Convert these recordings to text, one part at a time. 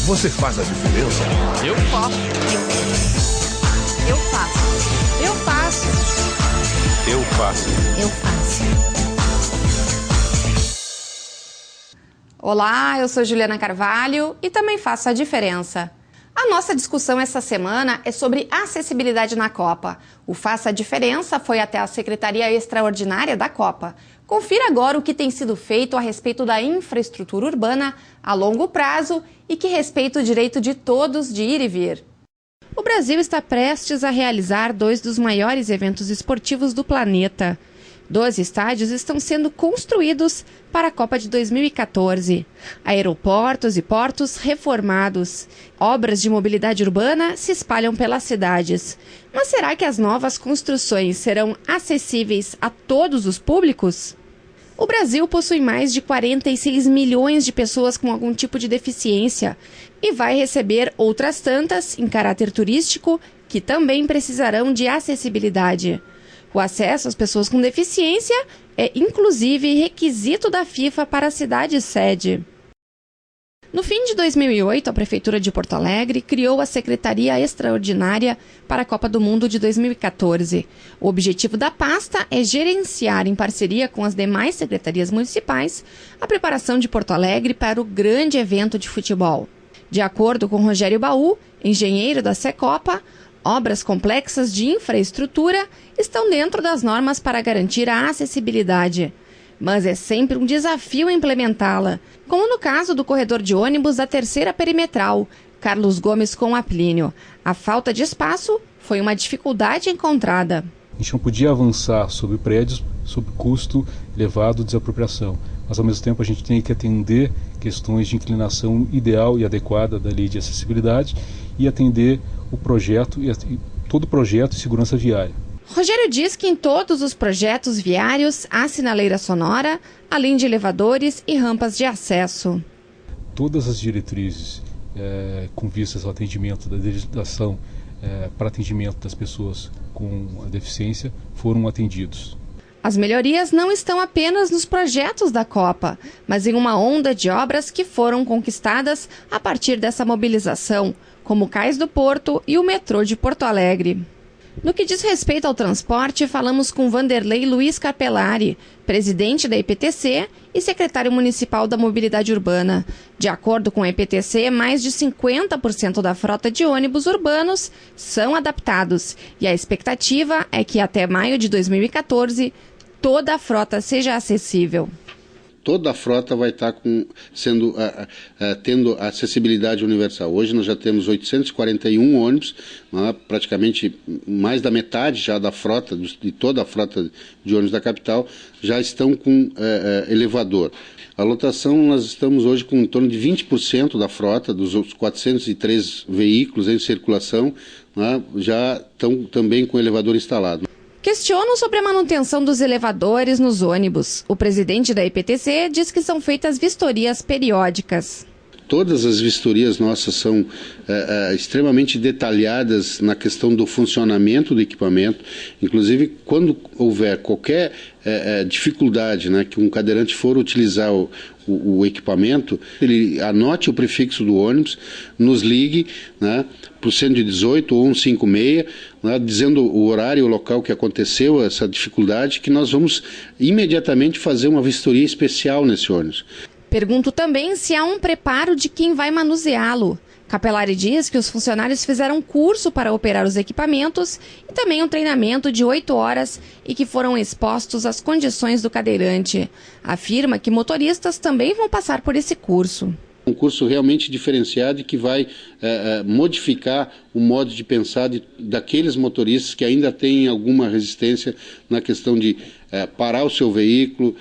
Você faz a diferença? Eu faço. Eu faço. Eu faço. Eu faço. Eu faço. Olá, eu sou Juliana Carvalho e também faço a diferença. A nossa discussão essa semana é sobre acessibilidade na Copa. O Faça a Diferença foi até a Secretaria Extraordinária da Copa. Confira agora o que tem sido feito a respeito da infraestrutura urbana a longo prazo e que respeita o direito de todos de ir e vir. O Brasil está prestes a realizar 2 dos maiores eventos esportivos do planeta. 12 estádios estão sendo construídos para a Copa de 2014. Aeroportos e portos reformados. Obras de mobilidade urbana se espalham pelas cidades. Mas será que as novas construções serão acessíveis a todos os públicos? O Brasil possui mais de 46 milhões de pessoas com algum tipo de deficiência e vai receber outras tantas, em caráter turístico, que também precisarão de acessibilidade. O acesso às pessoas com deficiência é, inclusive, requisito da FIFA para a cidade-sede. No fim de 2008, a Prefeitura de Porto Alegre criou a Secretaria Extraordinária para a Copa do Mundo de 2014. O objetivo da pasta é gerenciar, em parceria com as demais secretarias municipais, a preparação de Porto Alegre para o grande evento de futebol. De acordo com Rogério Baú, engenheiro da Secopa, obras complexas de infraestrutura estão dentro das normas para garantir a acessibilidade. Mas é sempre um desafio implementá-la, como no caso do corredor de ônibus da Terceira Perimetral, Carlos Gomes com Aplínio. A falta de espaço foi uma dificuldade encontrada. A gente não podia avançar sobre prédios sob custo elevado de desapropriação, mas ao mesmo tempo a gente tem que atender questões de inclinação ideal e adequada da lei de acessibilidade e atender o projeto todo o projeto de segurança viária. Rogério diz que em todos os projetos viários há sinaleira sonora, além de elevadores e rampas de acesso. Todas as diretrizes com vistas ao atendimento da legislação para atendimento das pessoas com a deficiência foram atendidos. As melhorias não estão apenas nos projetos da Copa, mas em uma onda de obras que foram conquistadas a partir dessa mobilização, como o Cais do Porto e o metrô de Porto Alegre. No que diz respeito ao transporte, falamos com Vanderlei Luiz Capelari, presidente da EPTC e secretário municipal da Mobilidade Urbana. De acordo com a EPTC, mais de 50% da frota de ônibus urbanos são adaptados e a expectativa é que até maio de 2014 toda a frota seja acessível. Toda a frota vai estar tendo acessibilidade universal. Hoje nós já temos 841 ônibus, praticamente mais da metade já da frota, de toda a frota de ônibus da capital, já estão com elevador. A lotação, nós estamos hoje com em torno de 20% da frota, dos 403 veículos em circulação, já estão também com elevador instalado. Questionam sobre a manutenção dos elevadores nos ônibus. O presidente da EPTC diz que são feitas vistorias periódicas. Todas as vistorias nossas são extremamente detalhadas na questão do funcionamento do equipamento. Inclusive, quando houver qualquer dificuldade, que um cadeirante for utilizar o equipamento, ele anote o prefixo do ônibus, nos ligue para o 118 ou 156, dizendo o horário e o local que aconteceu essa dificuldade, que nós vamos imediatamente fazer uma vistoria especial nesse ônibus. Pergunto também se há um preparo de quem vai manuseá-lo. Capelari diz que os funcionários fizeram curso para operar os equipamentos e também um treinamento de 8 horas e que foram expostos às condições do cadeirante. Afirma que motoristas também vão passar por esse curso. Um curso realmente diferenciado e que vai modificar o modo de pensar daqueles motoristas que ainda têm alguma resistência na questão de parar o seu veículo,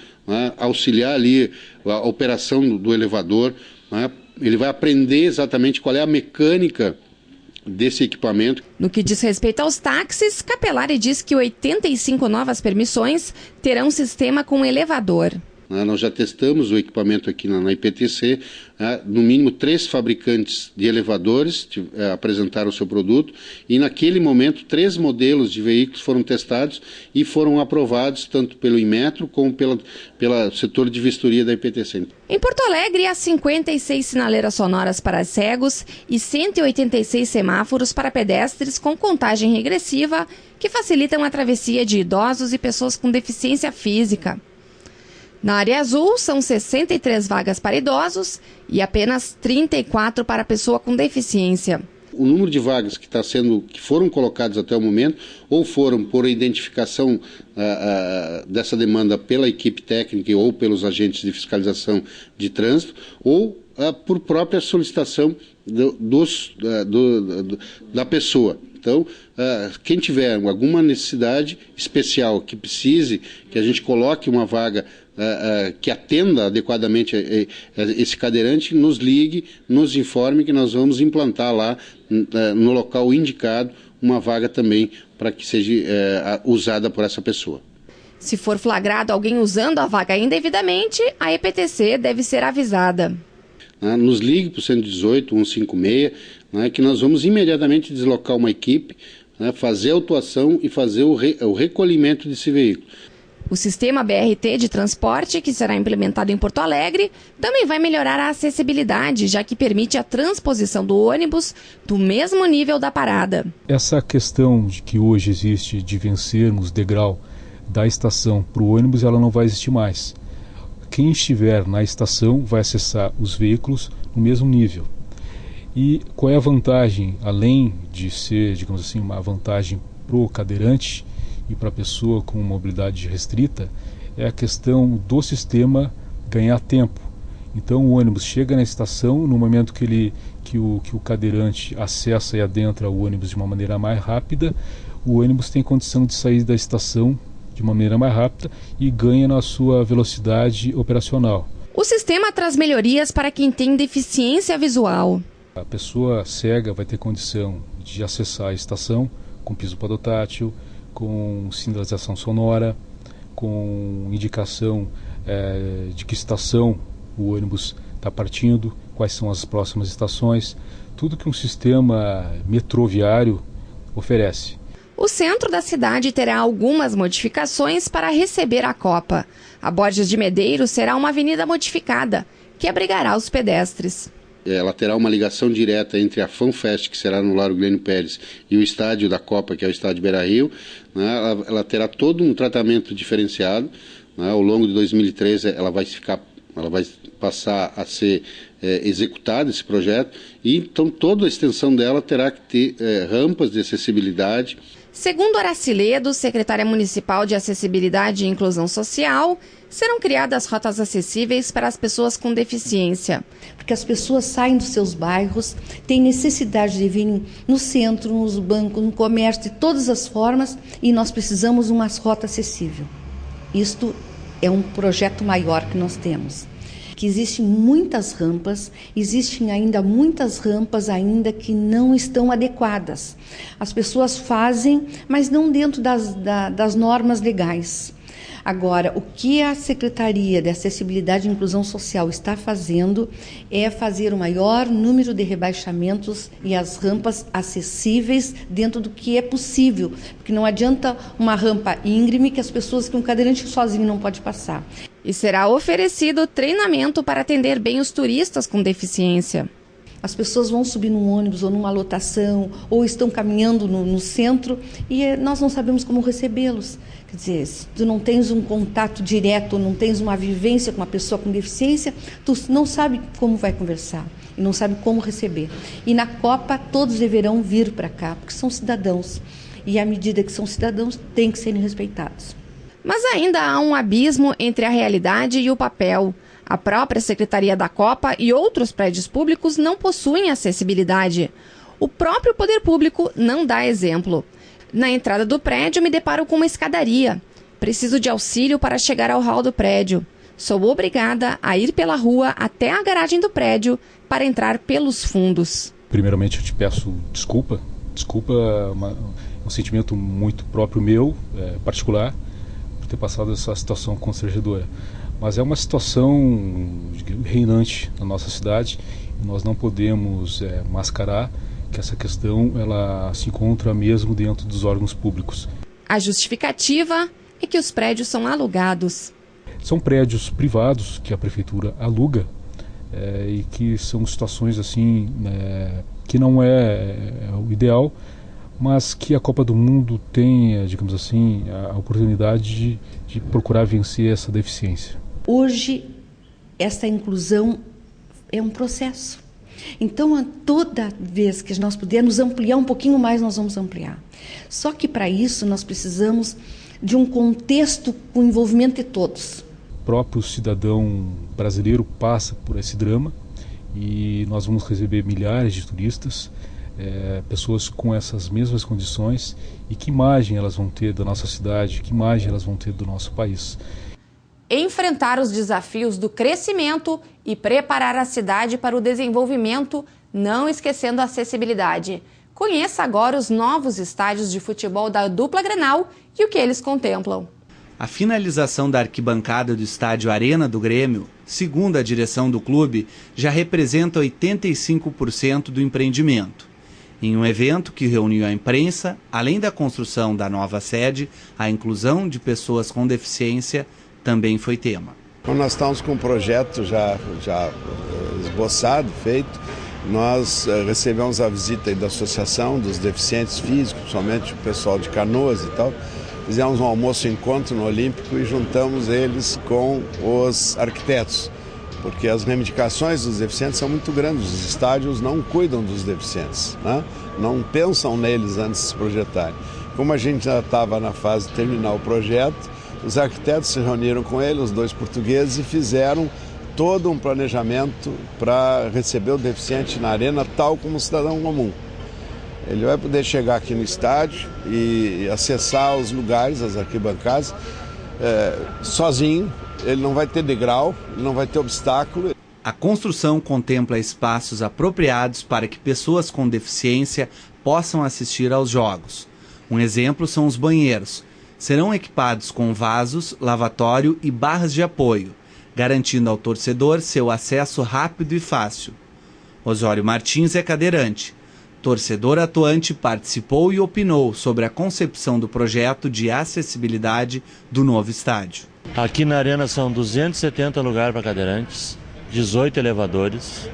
auxiliar ali a operação do elevador. Ele vai aprender exatamente qual é a mecânica desse equipamento. No que diz respeito aos táxis, Capelari diz que 85 novas permissões terão sistema com elevador. Nós já testamos o equipamento aqui na IPTC, no mínimo 3 fabricantes de elevadores apresentaram o seu produto e naquele momento 3 modelos de veículos foram testados e foram aprovados tanto pelo Inmetro como pelo setor de vistoria da IPTC. Em Porto Alegre, há 56 sinaleiras sonoras para cegos e 186 semáforos para pedestres com contagem regressiva que facilitam a travessia de idosos e pessoas com deficiência física. Na área azul, são 63 vagas para idosos e apenas 34 para pessoa com deficiência. O número de vagas que foram colocadas até o momento, ou foram por identificação dessa demanda pela equipe técnica ou pelos agentes de fiscalização de trânsito, ou por própria solicitação da pessoa. Então, quem tiver alguma necessidade especial que precise que a gente coloque uma vaga que atenda adequadamente esse cadeirante, nos ligue, nos informe que nós vamos implantar lá no local indicado uma vaga também para que seja usada por essa pessoa. Se for flagrado alguém usando a vaga indevidamente, a EPTC deve ser avisada. Nos ligue para o 118, 156, que nós vamos imediatamente deslocar uma equipe, fazer a autuação e fazer o recolhimento desse veículo. O sistema BRT de transporte, que será implementado em Porto Alegre, também vai melhorar a acessibilidade, já que permite a transposição do ônibus do mesmo nível da parada. Essa questão de que hoje existe de vencermos degrau da estação para o ônibus, ela não vai existir mais. Quem estiver na estação vai acessar os veículos no mesmo nível. E qual é a vantagem, além de ser, digamos assim, uma vantagem para o cadeirante e para a pessoa com mobilidade restrita, é a questão do sistema ganhar tempo. Então o ônibus chega na estação, no momento que o cadeirante acessa e adentra o ônibus de uma maneira mais rápida, o ônibus tem condição de sair da estação de uma maneira mais rápida e ganha na sua velocidade operacional. O sistema traz melhorias para quem tem deficiência visual. A pessoa cega vai ter condição de acessar a estação com piso podotátil, com sinalização sonora, com indicação de que estação o ônibus está partindo, quais são as próximas estações, tudo que um sistema metroviário oferece. O centro da cidade terá algumas modificações para receber a Copa. A Borges de Medeiros será uma avenida modificada, que abrigará os pedestres. Ela terá uma ligação direta entre a FanFest, que será no Largo Glênio Pérez, e o estádio da Copa, que é o estádio Beira-Rio. Ela terá todo um tratamento diferenciado. Ao longo de 2013 ela vai passar a ser executada, esse projeto, e então toda a extensão dela terá que ter rampas de acessibilidade. Segundo Horaci Ledo, secretária municipal de Acessibilidade e Inclusão Social, serão criadas rotas acessíveis para as pessoas com deficiência. Porque as pessoas saem dos seus bairros, têm necessidade de vir no centro, nos bancos, no comércio, de todas as formas, e nós precisamos de uma rota acessível. Isto é um projeto maior que nós temos. Que existem muitas rampas, existem ainda muitas rampas ainda que não estão adequadas. As pessoas fazem, mas não dentro das normas legais. Agora, o que a Secretaria de Acessibilidade e Inclusão Social está fazendo é fazer o maior número de rebaixamentos e as rampas acessíveis dentro do que é possível, porque não adianta uma rampa íngreme que as pessoas com cadeirante sozinho não podem passar. E será oferecido treinamento para atender bem os turistas com deficiência. As pessoas vão subir num ônibus ou numa lotação ou estão caminhando no centro e nós não sabemos como recebê-los. Quer dizer, se tu não tens um contato direto, não tens uma vivência com uma pessoa com deficiência, tu não sabe como vai conversar e não sabe como receber. E na Copa todos deverão vir para cá, porque são cidadãos. E à medida que são cidadãos, têm que serem respeitados. Mas ainda há um abismo entre a realidade e o papel. A própria Secretaria da Copa e outros prédios públicos não possuem acessibilidade. O próprio poder público não dá exemplo. Na entrada do prédio me deparo com uma escadaria. Preciso de auxílio para chegar ao hall do prédio. Sou obrigada a ir pela rua até a garagem do prédio para entrar pelos fundos. Primeiramente eu te peço desculpa. Desculpa, um sentimento muito próprio meu, particular, por ter passado essa situação constrangedora. Mas é uma situação reinante na nossa cidade. Nós não podemos mascarar que essa questão ela se encontra mesmo dentro dos órgãos públicos. A justificativa é que os prédios são alugados. São prédios privados que a prefeitura aluga e que são situações assim que não é o ideal, mas que a Copa do Mundo tem, digamos assim, a oportunidade de procurar vencer essa deficiência. Hoje, essa inclusão é um processo. Então, toda vez que nós pudermos ampliar um pouquinho mais, nós vamos ampliar. Só que, para isso, nós precisamos de um contexto com o envolvimento de todos. O próprio cidadão brasileiro passa por esse drama e nós vamos receber milhares de turistas, pessoas com essas mesmas condições, e que imagem elas vão ter da nossa cidade, que imagem elas vão ter do nosso país. Enfrentar os desafios do crescimento e preparar a cidade para o desenvolvimento, não esquecendo a acessibilidade. Conheça agora os novos estádios de futebol da dupla Grenal e o que eles contemplam. A finalização da arquibancada do estádio Arena do Grêmio, segundo a direção do clube, já representa 85% do empreendimento. Em um evento que reuniu a imprensa, além da construção da nova sede, a inclusão de pessoas com deficiência também foi tema. Nós estamos com um projeto já esboçado, feito. Nós recebemos a visita da Associação dos Deficientes Físicos, principalmente o pessoal de Canoas e tal. Fizemos um almoço-encontro no Olímpico e juntamos eles com os arquitetos, porque as reivindicações dos deficientes são muito grandes. Os estádios não cuidam dos deficientes, né? Não pensam neles antes de se projetarem. Como a gente já estava na fase de terminar o projeto, os arquitetos se reuniram com ele, os dois portugueses, e fizeram todo um planejamento para receber o deficiente na arena, tal como o cidadão comum. Ele vai poder chegar aqui no estádio e acessar os lugares, as arquibancadas, sozinho. Ele não vai ter degrau, ele não vai ter obstáculo. A construção contempla espaços apropriados para que pessoas com deficiência possam assistir aos jogos. Um exemplo são os banheiros. Serão equipados com vasos, lavatório e barras de apoio, garantindo ao torcedor seu acesso rápido e fácil. Osório Martins é cadeirante. Torcedor atuante, participou e opinou sobre a concepção do projeto de acessibilidade do novo estádio. Aqui na arena são 270 lugares para cadeirantes, 18 elevadores,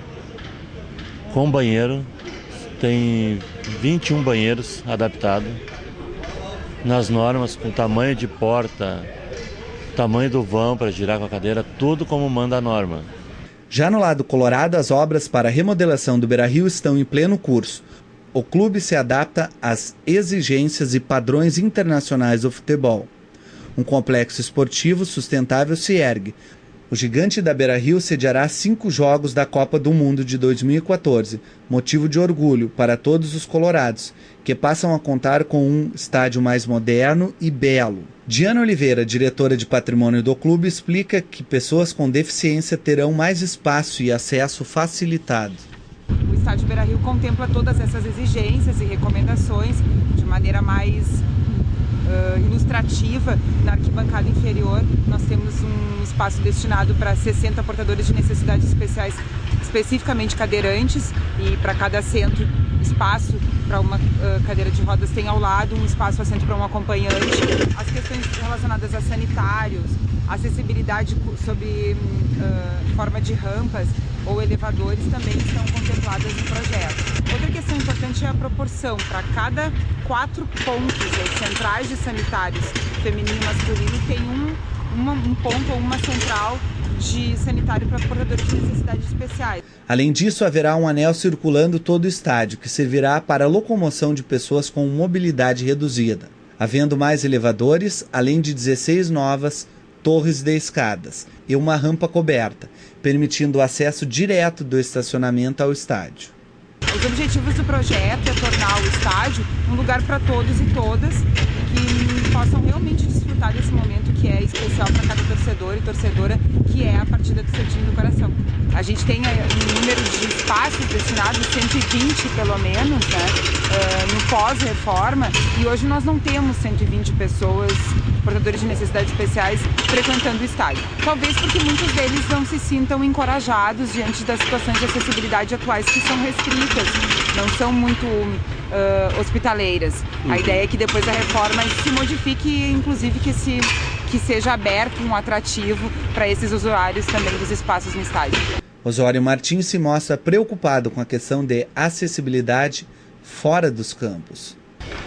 com banheiro, tem 21 banheiros adaptados, nas normas, com tamanho de porta, tamanho do vão para girar com a cadeira, tudo como manda a norma. Já no lado colorado, as obras para a remodelação do Beira-Rio estão em pleno curso. O clube se adapta às exigências e padrões internacionais do futebol. Um complexo esportivo sustentável se ergue. O gigante da Beira-Rio sediará 5 jogos da Copa do Mundo de 2014, motivo de orgulho para todos os colorados, que passam a contar com um estádio mais moderno e belo. Diana Oliveira, diretora de patrimônio do clube, explica que pessoas com deficiência terão mais espaço e acesso facilitado. O estádio Beira-Rio contempla todas essas exigências e recomendações de maneira mais ilustrativa. Na arquibancada inferior, nós temos um espaço destinado para 60 portadores de necessidades especiais, especificamente cadeirantes, e para cada assento, espaço para uma cadeira de rodas tem ao lado um espaço assento para um acompanhante. As questões relacionadas a sanitários, acessibilidade sob forma de rampas ou elevadores também estão contempladas no projeto. Outra questão importante é a proporção. Para cada 4 pontos centrais de sanitários feminino e masculino tem um ponto ou uma central de sanitário para portadores de necessidades especiais. Além disso, haverá um anel circulando todo o estádio, que servirá para a locomoção de pessoas com mobilidade reduzida, havendo mais elevadores, além de 16 novas torres de escadas e uma rampa coberta, permitindo o acesso direto do estacionamento ao estádio. Os objetivos do projeto é tornar o estádio um lugar para todos e todas que possam realmente desfrutar desse momento que é especial para cada torcedor e torcedora, que é a partida do seu time do coração. A gente tem um número de espaços destinados, 120 pelo menos, né, no pós-reforma, e hoje nós não temos 120 pessoas, portadores de necessidades especiais, frequentando o estádio. Talvez porque muitos deles não se sintam encorajados diante das situações de acessibilidade atuais que são restritas, não são muito hospitaleiras. A ideia é que depois da reforma isso se modifique, inclusive que seja aberto um atrativo para esses usuários também dos espaços no estádio. Osório Martins se mostra preocupado com a questão de acessibilidade fora dos campos.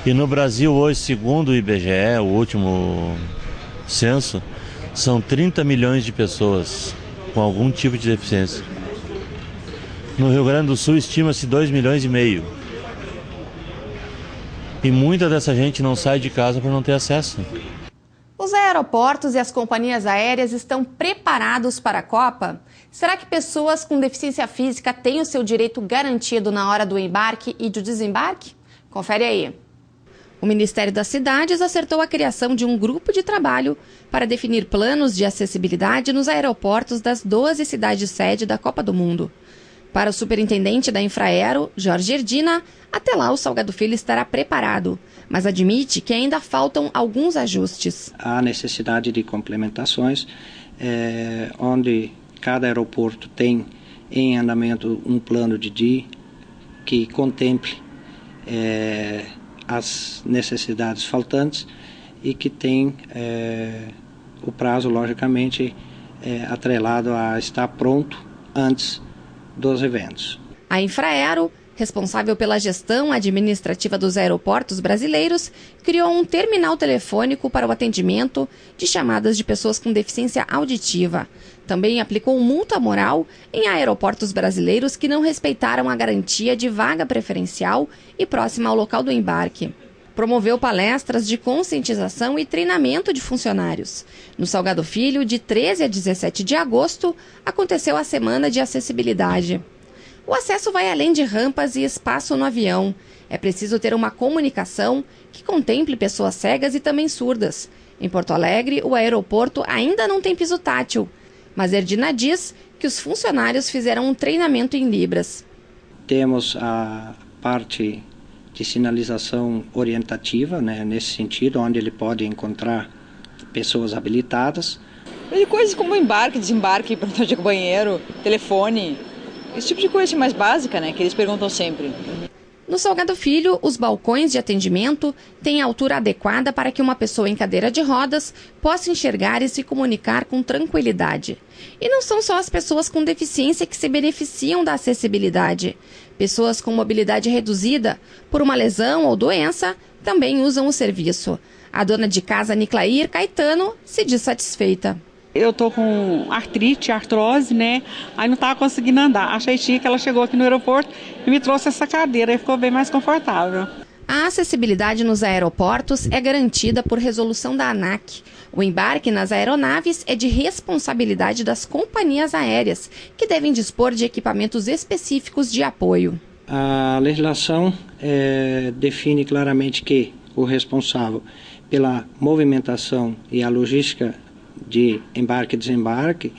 E no Brasil hoje, segundo o IBGE, o último censo, são 30 milhões de pessoas com algum tipo de deficiência. No Rio Grande do Sul estima-se 2,5 milhões. E muita dessa gente não sai de casa por não ter acesso. Os aeroportos e as companhias aéreas estão preparados para a Copa? Será que pessoas com deficiência física têm o seu direito garantido na hora do embarque e do desembarque? Confere aí. O Ministério das Cidades acertou a criação de um grupo de trabalho para definir planos de acessibilidade nos aeroportos das 12 cidades-sede da Copa do Mundo. Para o superintendente da Infraero, Jorge Erdina, até lá o Salgado Filho estará preparado, mas admite que ainda faltam alguns ajustes. Há necessidade de complementações, onde cada aeroporto tem em andamento um plano de DI que contemple as necessidades faltantes e que tem o prazo, logicamente, atrelado a estar pronto antes dos eventos. A Infraero, responsável pela gestão administrativa dos aeroportos brasileiros, criou um terminal telefônico para o atendimento de chamadas de pessoas com deficiência auditiva. Também aplicou multa moral em aeroportos brasileiros que não respeitaram a garantia de vaga preferencial e próxima ao local do embarque. Promoveu palestras de conscientização e treinamento de funcionários. No Salgado Filho, de 13 a 17 de agosto, aconteceu a Semana de Acessibilidade. O acesso vai além de rampas e espaço no avião. É preciso ter uma comunicação que contemple pessoas cegas e também surdas. Em Porto Alegre, o aeroporto ainda não tem piso tátil, mas Erdina diz que os funcionários fizeram um treinamento em Libras. Temos a parte de sinalização orientativa, né, nesse sentido, onde ele pode encontrar pessoas habilitadas. E coisas como embarque, desembarque, perguntar de banheiro, telefone, esse tipo de coisa mais básica, né, que eles perguntam sempre. No Salgado Filho, os balcões de atendimento têm a altura adequada para que uma pessoa em cadeira de rodas possa enxergar e se comunicar com tranquilidade. E não são só as pessoas com deficiência que se beneficiam da acessibilidade. Pessoas com mobilidade reduzida, por uma lesão ou doença, também usam o serviço. A dona de casa, Niclair Caetano, se diz satisfeita. Eu tô com artrose, né? Aí não tava conseguindo andar. Achei chique que ela chegou aqui no aeroporto e me trouxe essa cadeira e ficou bem mais confortável. A acessibilidade nos aeroportos é garantida por resolução da ANAC. O embarque nas aeronaves é de responsabilidade das companhias aéreas, que devem dispor de equipamentos específicos de apoio. A legislação define claramente que o responsável pela movimentação e a logística de embarque e desembarque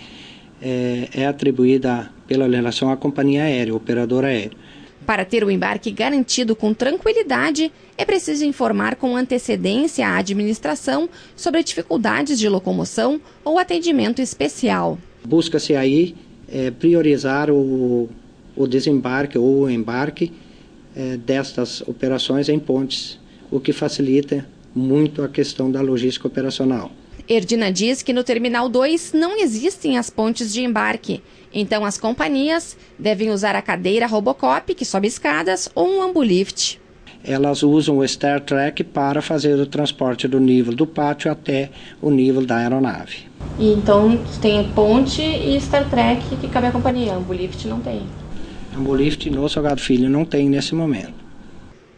é atribuída pela legislação à companhia aérea, operador aéreo. Para ter o embarque garantido com tranquilidade, é preciso informar com antecedência à administração sobre dificuldades de locomoção ou atendimento especial. Busca-se aí priorizar o desembarque ou o embarque destas operações em pontes, o que facilita muito a questão da logística operacional. Erdina diz que no Terminal 2 não existem as pontes de embarque, então as companhias devem usar a cadeira Robocop, que sobe escadas, ou um Ambulift. Elas usam o Star Trek para fazer o transporte do nível do pátio até o nível da aeronave. E então tem ponte e Star Trek que cabe à companhia, Ambulift não tem. Ambulift no Salgado Filho não tem nesse momento.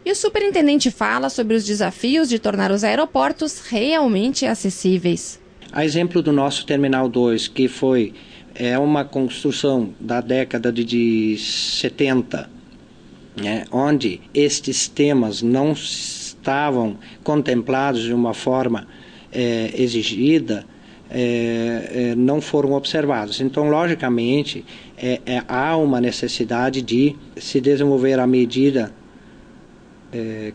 E o superintendente fala sobre os desafios de tornar os aeroportos realmente acessíveis. A exemplo do nosso Terminal 2, que foi uma construção da década de 70, né, onde estes temas não estavam contemplados de uma forma exigida não foram observados. Então, logicamente, há uma necessidade de se desenvolver a medida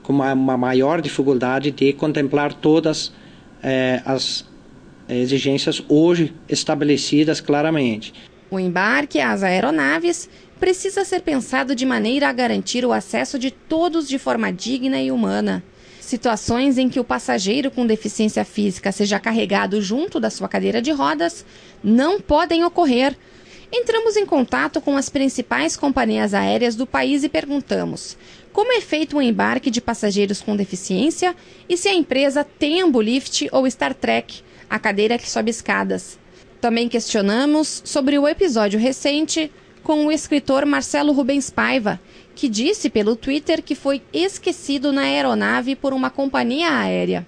com uma maior dificuldade de contemplar todas as exigências hoje estabelecidas claramente. O embarque às aeronaves precisa ser pensado de maneira a garantir o acesso de todos de forma digna e humana. Situações em que o passageiro com deficiência física seja carregado junto da sua cadeira de rodas não podem ocorrer. Entramos em contato com as principais companhias aéreas do país e perguntamos como é feito o embarque de passageiros com deficiência e se a empresa tem Ambulift ou Star Trek, a cadeira que sobe escadas. Também questionamos sobre o episódio recente com o escritor Marcelo Rubens Paiva, que disse pelo Twitter que foi esquecido na aeronave por uma companhia aérea.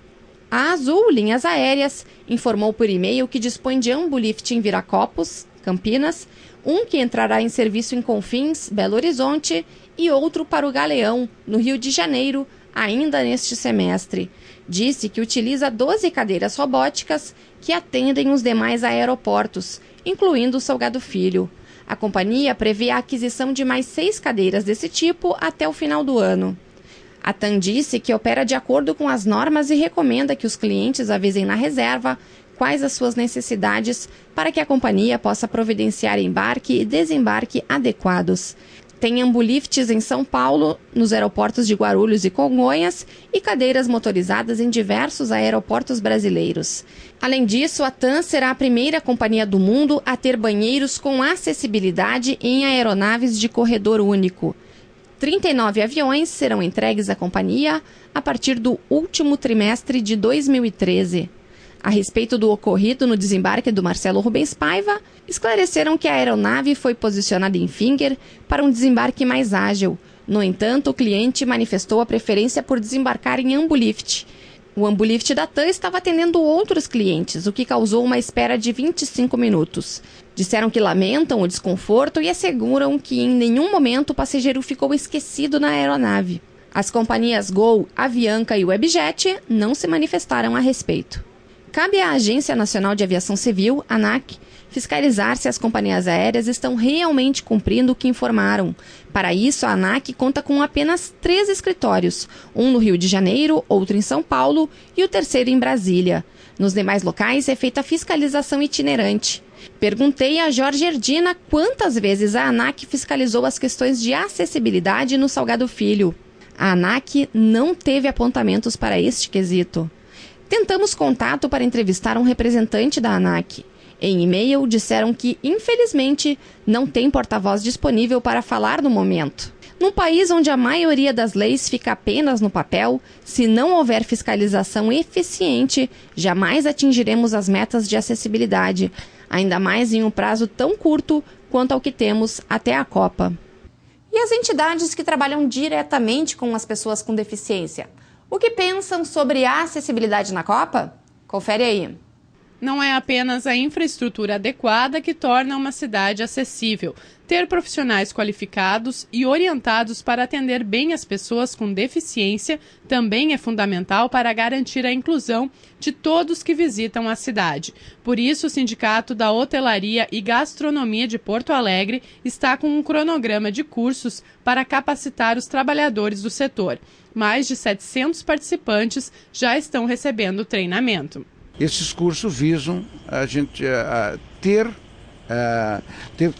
A Azul Linhas Aéreas informou por e-mail que dispõe de Ambulift em Viracopos, Campinas, um que entrará em serviço em Confins, Belo Horizonte, e outro para o Galeão, no Rio de Janeiro, ainda neste semestre. Disse que utiliza 12 cadeiras robóticas que atendem os demais aeroportos, incluindo o Salgado Filho. A companhia prevê a aquisição de mais 6 cadeiras desse tipo até o final do ano. A TAM disse que opera de acordo com as normas e recomenda que os clientes avisem na reserva quais as suas necessidades para que a companhia possa providenciar embarque e desembarque adequados. Tem ambulifts em São Paulo, nos aeroportos de Guarulhos e Congonhas e cadeiras motorizadas em diversos aeroportos brasileiros. Além disso, a TAM será a primeira companhia do mundo a ter banheiros com acessibilidade em aeronaves de corredor único. 39 aviões serão entregues à companhia a partir do último trimestre de 2013. A respeito do ocorrido no desembarque do Marcelo Rubens Paiva, esclareceram que a aeronave foi posicionada em Finger para um desembarque mais ágil. No entanto, o cliente manifestou a preferência por desembarcar em Ambulift. O Ambulift da TAM estava atendendo outros clientes, o que causou uma espera de 25 minutos. Disseram que lamentam o desconforto e asseguram que em nenhum momento o passageiro ficou esquecido na aeronave. As companhias Gol, Avianca e Webjet não se manifestaram a respeito. Cabe à Agência Nacional de Aviação Civil, ANAC, fiscalizar se as companhias aéreas estão realmente cumprindo o que informaram. Para isso, a ANAC conta com apenas 3 escritórios, um no Rio de Janeiro, outro em São Paulo e o terceiro em Brasília. Nos demais locais é feita a fiscalização itinerante. Perguntei a Jorge Erdina quantas vezes a ANAC fiscalizou as questões de acessibilidade no Salgado Filho. A ANAC não teve apontamentos para este quesito. Tentamos contato para entrevistar um representante da ANAC. Em e-mail, disseram que, infelizmente, não tem porta-voz disponível para falar no momento. Num país onde a maioria das leis fica apenas no papel, se não houver fiscalização eficiente, jamais atingiremos as metas de acessibilidade, ainda mais em um prazo tão curto quanto ao que temos até a Copa. E as entidades que trabalham diretamente com as pessoas com deficiência? O que pensam sobre a acessibilidade na Copa? Confere aí. Não é apenas a infraestrutura adequada que torna uma cidade acessível. Ter profissionais qualificados e orientados para atender bem as pessoas com deficiência também é fundamental para garantir a inclusão de todos que visitam a cidade. Por isso, o Sindicato da Hotelaria e Gastronomia de Porto Alegre está com um cronograma de cursos para capacitar os trabalhadores do setor. Mais de 700 participantes já estão recebendo treinamento. Esses cursos visam a gente ter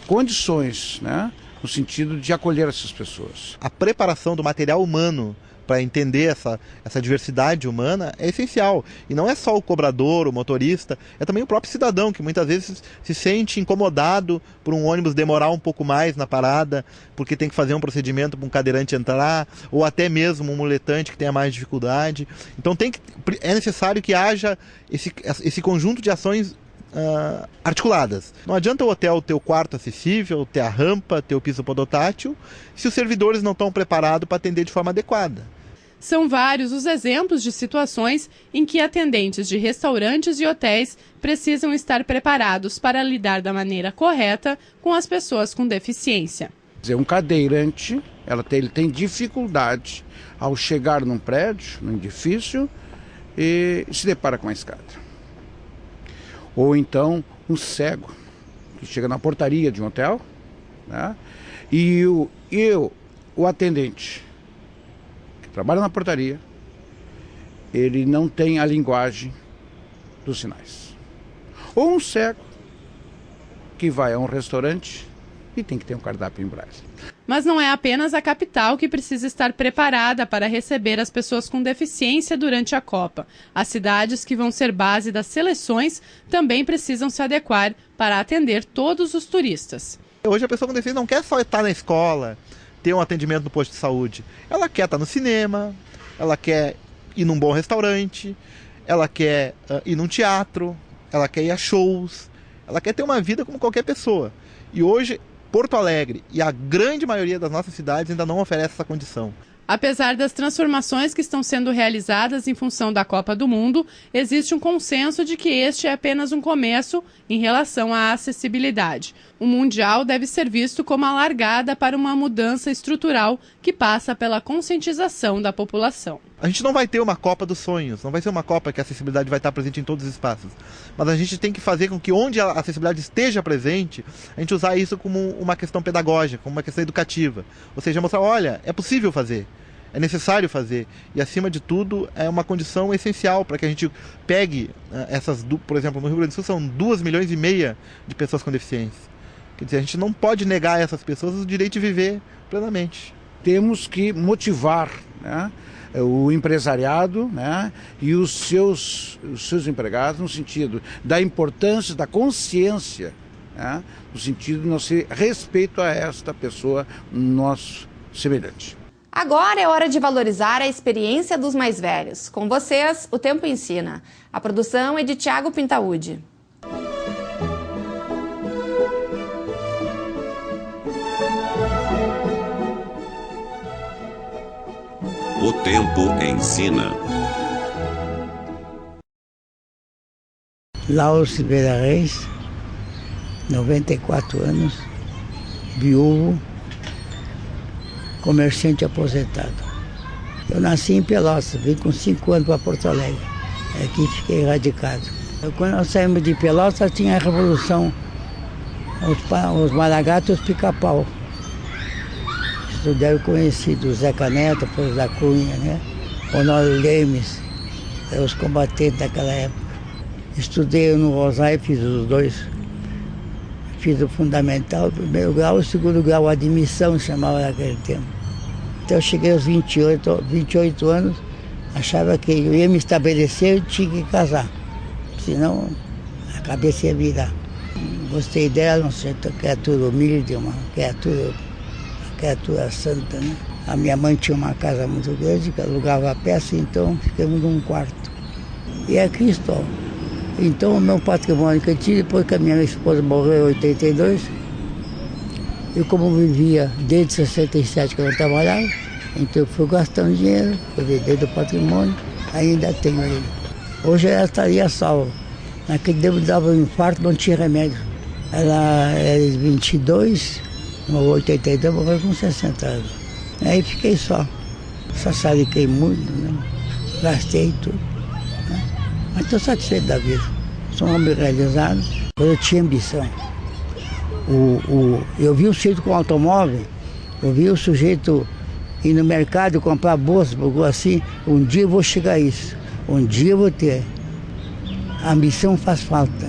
condições, né, no sentido de acolher essas pessoas. A preparação do material humano para entender essa diversidade humana é essencial. E não é só o cobrador, o motorista, é também o próprio cidadão, que muitas vezes se sente incomodado por um ônibus demorar um pouco mais na parada, porque tem que fazer um procedimento para um cadeirante entrar, ou até mesmo um muletante que tenha mais dificuldade. Então é necessário que haja esse conjunto de ações articuladas. Não adianta o hotel ter o quarto acessível, ter a rampa, ter o piso podotátil, se os servidores não estão preparados para atender de forma adequada. São vários os exemplos de situações em que atendentes de restaurantes e hotéis precisam estar preparados para lidar da maneira correta com as pessoas com deficiência. Um cadeirante, ele tem dificuldade ao chegar num prédio, num edifício, e se depara com uma escada. Ou então um cego que chega na portaria de um hotel, né? E o atendente que trabalha na portaria, ele não tem a linguagem dos sinais. Ou um cego que vai a um restaurante e tem que ter um cardápio em braille. Mas não é apenas a capital que precisa estar preparada para receber as pessoas com deficiência durante a Copa. As cidades que vão ser base das seleções também precisam se adequar para atender todos os turistas. Hoje a pessoa com deficiência não quer só estar na escola, ter um atendimento no posto de saúde. Ela quer estar no cinema, ela quer ir num bom restaurante, ela quer ir num teatro, ela quer ir a shows, ela quer ter uma vida como qualquer pessoa. E hoje Porto Alegre e a grande maioria das nossas cidades ainda não oferece essa condição. Apesar das transformações que estão sendo realizadas em função da Copa do Mundo, existe um consenso de que este é apenas um começo em relação à acessibilidade. O Mundial deve ser visto como a largada para uma mudança estrutural que passa pela conscientização da população. A gente não vai ter uma Copa dos sonhos, não vai ser uma Copa que a acessibilidade vai estar presente em todos os espaços. Mas a gente tem que fazer com que onde a acessibilidade esteja presente, a gente usar isso como uma questão pedagógica, como uma questão educativa. Ou seja, mostrar, olha, é possível fazer, é necessário fazer. E acima de tudo, é uma condição essencial para que a gente pegue por exemplo, no Rio Grande do Sul são 2,5 milhões de pessoas com deficiência. Quer dizer, a gente não pode negar a essas pessoas o direito de viver plenamente. Temos que motivar, né, o empresariado, né, e os seus empregados no sentido da importância, da consciência, né, no sentido de nós ter respeito a esta pessoa, nosso semelhante. Agora é hora de valorizar a experiência dos mais velhos. Com vocês, o Tempo Ensina. A produção é de Thiago Pintaúdi. O Tempo Ensina. Lauro Silveira Reis, 94 anos, viúvo, comerciante aposentado. Eu nasci em Pelotas, vim com 5 anos para Porto Alegre. Aqui fiquei radicado. Quando nós saímos de Pelotas, tinha a Revolução, os Malagatos e os Pica-Pau. Estudaram conhecidos, Zeca Neto, Flores da Cunha, né? Honório Lemes, os combatentes daquela época. Estudei no Rosário, fiz os dois. Fiz o fundamental, o primeiro grau, o segundo grau, admissão, chamava naquele tempo. Então eu cheguei aos 28 anos, achava que eu ia me estabelecer e tinha que casar. Senão a cabeça ia virar. Gostei dela, não sei, criatura humilde, uma criatura santa, né? A minha mãe tinha uma casa muito grande, que alugava a peça, então ficamos num quarto. E aqui estou. Então o meu patrimônio que eu tive, depois que a minha esposa morreu em 82, eu como vivia desde 67 que eu não trabalhava, então eu fui gastando dinheiro, fui vendendo o patrimônio, ainda tenho ele. Hoje ela estaria salva. Naquele tempo dava um infarto, não tinha remédio. Ela era de 22, em 82, morreu com 60 anos. Aí fiquei só. Sassariquei muito, né? Gastei tudo. Né? Mas estou satisfeito da vida. Sou um homem realizado. Eu tinha ambição. Eu vi o sujeito com automóvel, eu vi o sujeito ir no mercado comprar bolsa, assim, um dia eu vou chegar a isso. Um dia eu vou ter. A ambição faz falta.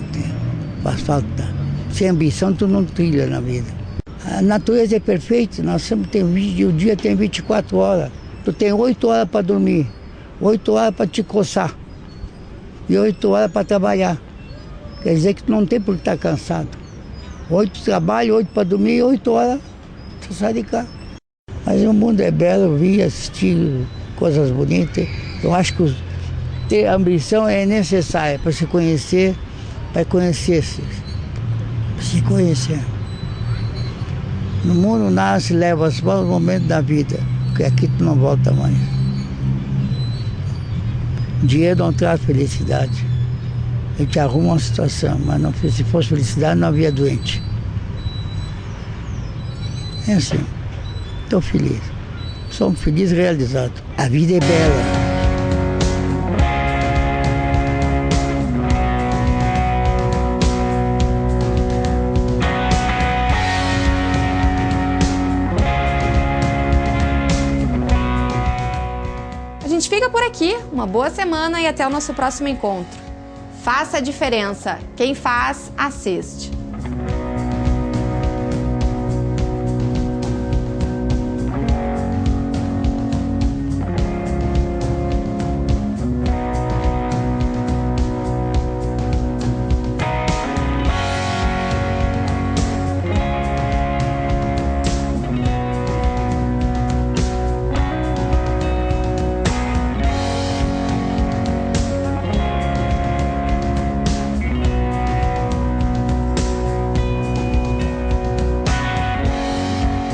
Faz falta. Sem ambição tu não trilha na vida. A natureza é perfeita, nós sempre temos o dia tem 24 horas. Tu tem 8 horas para dormir, 8 horas para te coçar e 8 horas para trabalhar. Quer dizer que tu não tem por que estar cansado. 8 trabalho, 8 para dormir, 8 horas tu sai de cá. Mas o mundo é belo, eu vi, assisti coisas bonitas. Eu acho que ter ambição é necessária para se conhecer, para conhecer-se. Se conhecer. No mundo nasce e leva os bons momentos da vida, porque aqui tu não volta mais. Dinheiro não traz felicidade. A gente arruma uma situação, mas não, se fosse felicidade não havia doente. É assim. Estou feliz. Sou um feliz realizado. A vida é bela. fica por aqui. Uma boa semana e até o nosso próximo encontro. Faça a diferença. Quem faz, assiste.